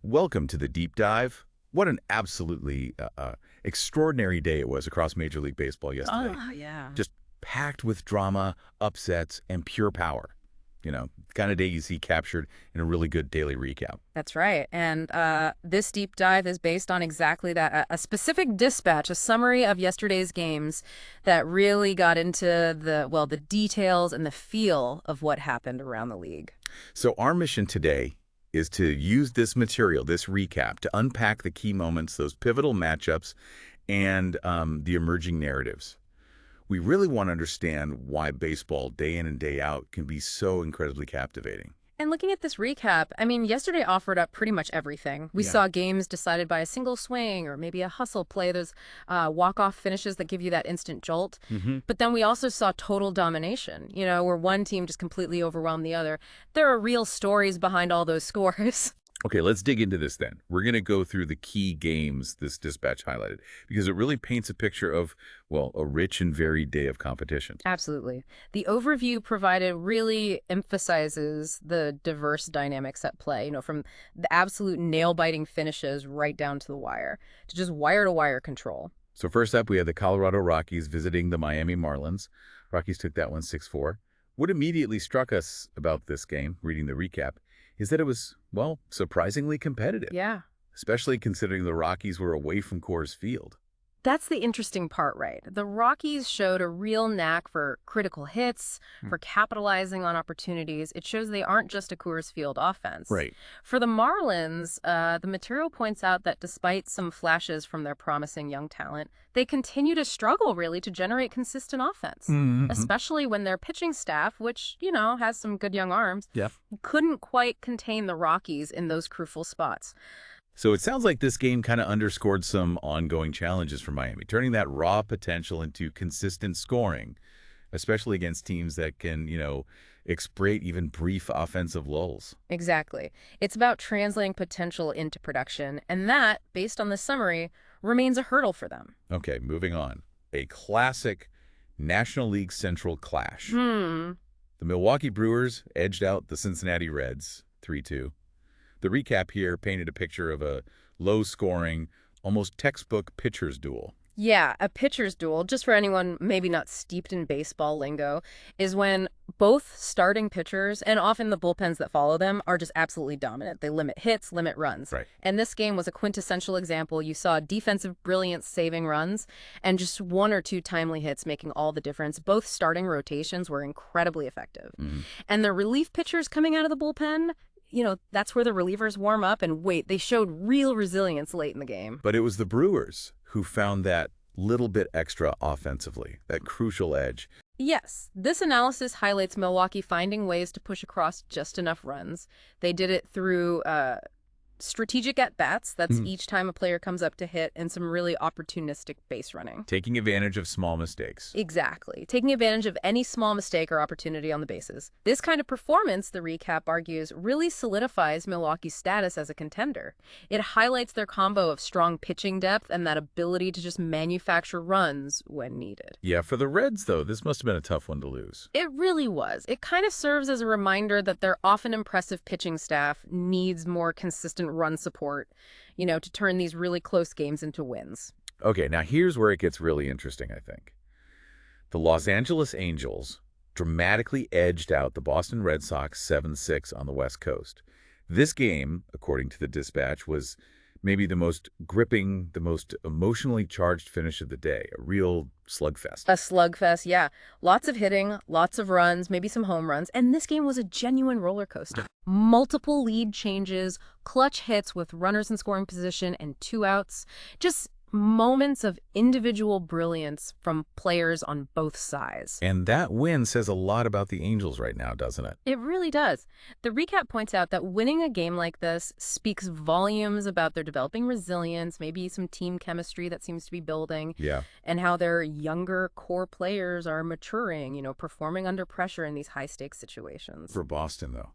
Welcome to the deep dive. What an absolutely extraordinary day it was across Major League Baseball yesterday. Oh, yeah. Just packed with drama, upsets, and pure power. The kind of day you see captured in a really good daily recap. That's right. And this deep dive is based on exactly that, a specific dispatch, a summary of yesterday's games that really got into the details and the feel of what happened around the league. So our mission today is to use this material, this recap, to unpack the key moments, those pivotal matchups, and the emerging narratives. We really want to understand why baseball day in and day out can be so incredibly captivating. And looking at this recap, I mean, yesterday offered up pretty much everything. We Yeah. saw games decided by a single swing or maybe a hustle play, those walk-off finishes that give you that instant jolt. Hmm. But then we also saw total domination, where one team just completely overwhelmed the other. There are real stories behind all those scores. Okay, let's dig into this then. We're going to go through the key games this dispatch highlighted because it really paints a picture of, well, a rich and varied day of competition. Absolutely. The overview provided really emphasizes the diverse dynamics at play, from the absolute nail-biting finishes right down to the wire, to just wire-to-wire control. So first up, we had the Colorado Rockies visiting the Miami Marlins. Rockies took that one 6-4. What immediately struck us about this game, reading the recap, is that it was, well, surprisingly competitive, Yeah. especially considering the Rockies were away from Coors Field. That's the interesting part, right? The Rockies showed a real knack for critical hits, for capitalizing on opportunities. It shows they aren't just a Coors Field offense. Right. For the Marlins, the material points out that despite some flashes from their promising young talent, they continue to struggle, really, to generate consistent offense, especially when their pitching staff, which, has some good young arms, Yeah. couldn't quite contain the Rockies in those crucial spots. So it sounds like this game kind of underscored some ongoing challenges for Miami, turning that raw potential into consistent scoring, especially against teams that can, exploit even brief offensive lulls. Exactly. It's about translating potential into production, and that, based on the summary, remains a hurdle for them. Okay, moving on. A classic National League Central clash. The Milwaukee Brewers edged out the Cincinnati Reds 3-2. The recap here painted a picture of a low-scoring, almost textbook pitcher's duel. Yeah, a pitcher's duel, just for anyone maybe not steeped in baseball lingo, is when both starting pitchers, and often the bullpens that follow them, are just absolutely dominant. They limit hits, limit runs. Right. And this game was a quintessential example. You saw defensive brilliance saving runs, and just one or two timely hits making all the difference. Both starting rotations were incredibly effective. And the relief pitchers coming out of the bullpen, that's where the relievers warm up, and they showed real resilience late in the game. But it was the Brewers who found that little bit extra offensively, that crucial edge. Yes, this analysis highlights Milwaukee finding ways to push across just enough runs. They did it through strategic at-bats, that's each time a player comes up to hit, and some really opportunistic base running. Taking advantage of small mistakes. Exactly. Taking advantage of any small mistake or opportunity on the bases. This kind of performance, the recap argues, really solidifies Milwaukee's status as a contender. It highlights their combo of strong pitching depth and that ability to just manufacture runs when needed. Yeah, for the Reds, though, this must have been a tough one to lose. It really was. It kind of serves as a reminder that their often impressive pitching staff needs more consistent run support, to turn these really close games into wins. Okay, now here's where it gets really interesting, I think. The Los Angeles Angels dramatically edged out the Boston Red Sox 7-6 on the West Coast. This game, according to the dispatch, was maybe the most gripping, the most emotionally charged finish of the day, a real slugfest. A slugfest, yeah. Lots of hitting, lots of runs, maybe some home runs, and this game was a genuine roller coaster. Multiple lead changes, clutch hits with runners in scoring position and 2 outs. Just moments of individual brilliance from players on both sides. And that win says a lot about the Angels right now, doesn't it? It really does. The recap points out that winning a game like this speaks volumes about their developing resilience, maybe some team chemistry that seems to be building, Yeah. and how their younger core players are maturing, performing under pressure in these high-stakes situations. For Boston, though.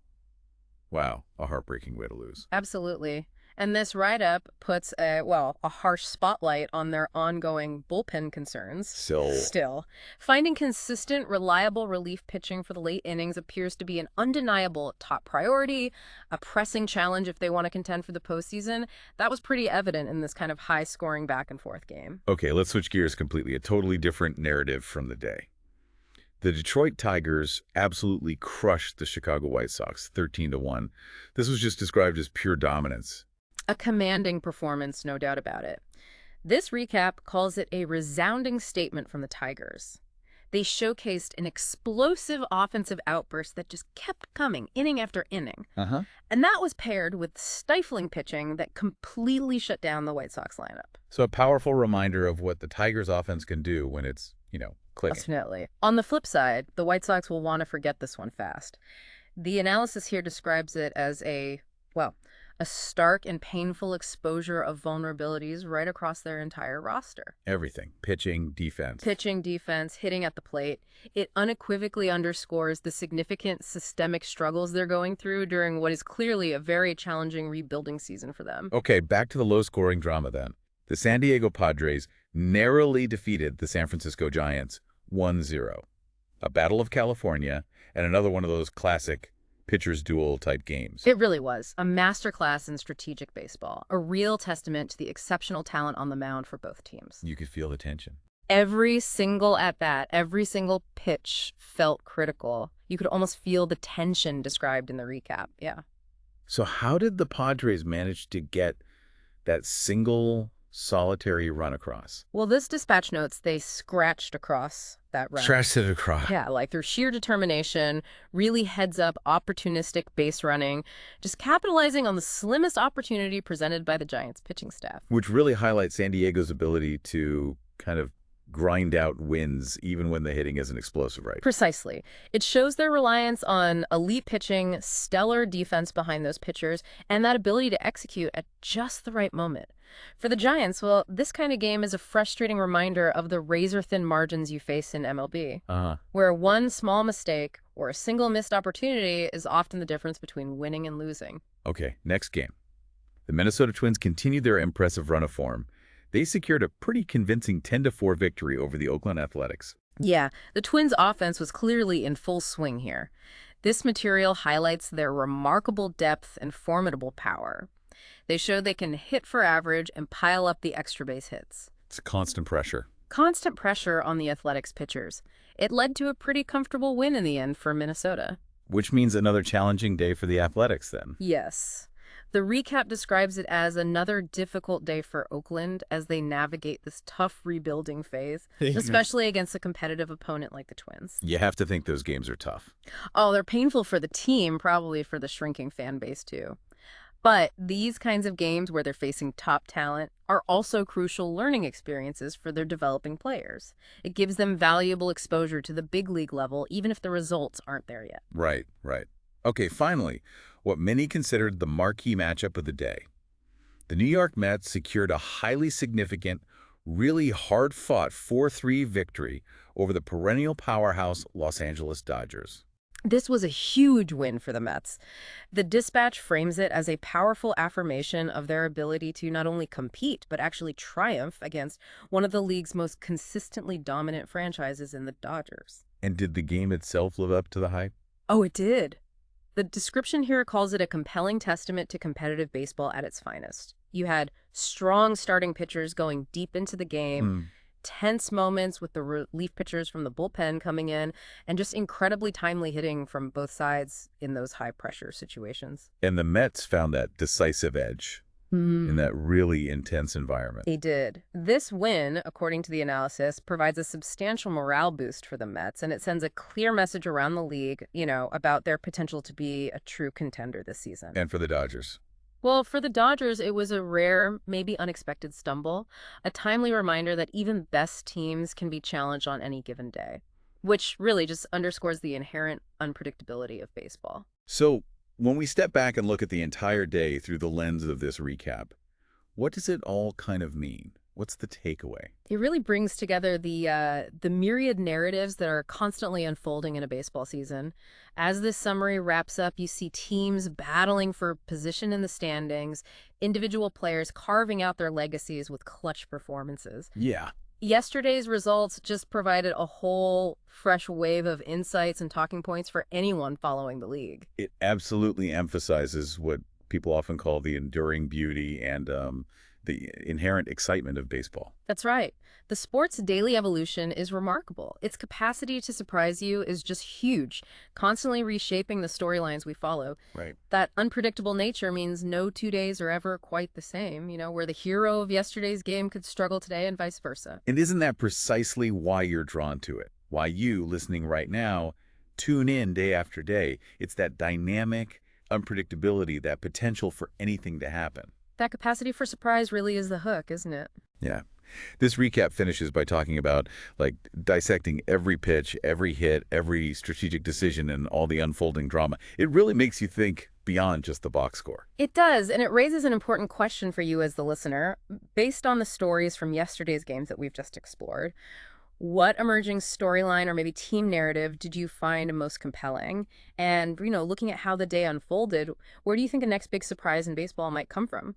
Wow, a heartbreaking way to lose. Absolutely. And this write-up puts a harsh spotlight on their ongoing bullpen concerns. Still, finding consistent, reliable relief pitching for the late innings appears to be an undeniable top priority, a pressing challenge if they want to contend for the postseason. That was pretty evident in this kind of high-scoring back-and-forth game. Okay, let's switch gears completely. A totally different narrative from the day. The Detroit Tigers absolutely crushed the Chicago White Sox, 13-1. This was just described as pure dominance. A commanding performance, no doubt about it. This recap calls it a resounding statement from the Tigers. They showcased an explosive offensive outburst that just kept coming, inning after inning. And that was paired with stifling pitching that completely shut down the White Sox lineup. So a powerful reminder of what the Tigers' offense can do when it's, clicking. Definitely. On the flip side, the White Sox will want to forget this one fast. The analysis here describes it as a stark and painful exposure of vulnerabilities right across their entire roster. Everything. Pitching, defense. Pitching, defense, hitting at the plate. It unequivocally underscores the significant systemic struggles they're going through during what is clearly a very challenging rebuilding season for them. Okay, back to the low-scoring drama then. The San Diego Padres narrowly defeated the San Francisco Giants 1-0. A Battle of California and another one of those classic pitcher's duel type games. It really was a masterclass in strategic baseball, a real testament to the exceptional talent on the mound for both teams. You could feel the tension. Every single at-bat, every single pitch felt critical. You could almost feel the tension described in the recap, yeah. So how did the Padres manage to get that single solitary run across? Well, this dispatch notes they scratched across that run. Scratched it across. Yeah, like through sheer determination, really heads-up, opportunistic base running, just capitalizing on the slimmest opportunity presented by the Giants' pitching staff. Which really highlights San Diego's ability to kind of grind out wins even when the hitting isn't explosive, right? Precisely. It shows their reliance on elite pitching, stellar defense behind those pitchers, and that ability to execute at just the right moment. For the Giants, well, this kind of game is a frustrating reminder of the razor-thin margins you face in MLB, where one small mistake or a single missed opportunity is often the difference between winning and losing. Okay, next game. The Minnesota Twins continued their impressive run of form. They secured a pretty convincing 10-4 victory over the Oakland Athletics. Yeah, the Twins' offense was clearly in full swing here. This material highlights their remarkable depth and formidable power. They show they can hit for average and pile up the extra base hits. It's constant pressure. Constant pressure on the Athletics pitchers. It led to a pretty comfortable win in the end for Minnesota. Which means another challenging day for the Athletics then. Yes. The recap describes it as another difficult day for Oakland as they navigate this tough rebuilding phase, especially against a competitive opponent like the Twins. You have to think those games are tough. Oh, they're painful for the team, probably for the shrinking fan base too. But these kinds of games where they're facing top talent are also crucial learning experiences for their developing players. It gives them valuable exposure to the big league level, even if the results aren't there yet. Right. Okay, finally, what many considered the marquee matchup of the day. The New York Mets secured a highly significant, really hard-fought 4-3 victory over the perennial powerhouse Los Angeles Dodgers. This was a huge win for the Mets. The dispatch frames it as a powerful affirmation of their ability to not only compete, but actually triumph against one of the league's most consistently dominant franchises in the Dodgers. And did the game itself live up to the hype? Oh, it did. The description here calls it a compelling testament to competitive baseball at its finest. You had strong starting pitchers going deep into the game, tense moments with the relief pitchers from the bullpen coming in, and just incredibly timely hitting from both sides in those high-pressure situations. And the Mets found that decisive edge in that really intense environment. They did. This win, according to the analysis, provides a substantial morale boost for the Mets, and it sends a clear message around the league, about their potential to be a true contender this season. And for the Dodgers? Well, for the Dodgers, it was a rare, maybe unexpected stumble, a timely reminder that even best teams can be challenged on any given day, which really just underscores the inherent unpredictability of baseball. So, when we step back and look at the entire day through the lens of this recap, what does it all kind of mean? What's the takeaway? It really brings together the myriad narratives that are constantly unfolding in a baseball season. As this summary wraps up, you see teams battling for position in the standings, individual players carving out their legacies with clutch performances. Yeah. Yesterday's results just provided a whole fresh wave of insights and talking points for anyone following the league. It absolutely emphasizes what people often call the enduring beauty and the inherent excitement of baseball. That's right. The sport's daily evolution is remarkable. Its capacity to surprise you is just huge, constantly reshaping the storylines we follow. Right. That unpredictable nature means no 2 days are ever quite the same, where the hero of yesterday's game could struggle today and vice versa. And isn't that precisely why you're drawn to it? Why you, listening right now, tune in day after day? It's that dynamic unpredictability, that potential for anything to happen. That capacity for surprise really is the hook, isn't it? Yeah. This recap finishes by talking about, like, dissecting every pitch, every hit, every strategic decision, and all the unfolding drama. It really makes you think beyond just the box score. It does, and it raises an important question for you as the listener. Based on the stories from yesterday's games that we've just explored, what emerging storyline or maybe team narrative did you find most compelling? And, looking at how the day unfolded, where do you think the next big surprise in baseball might come from?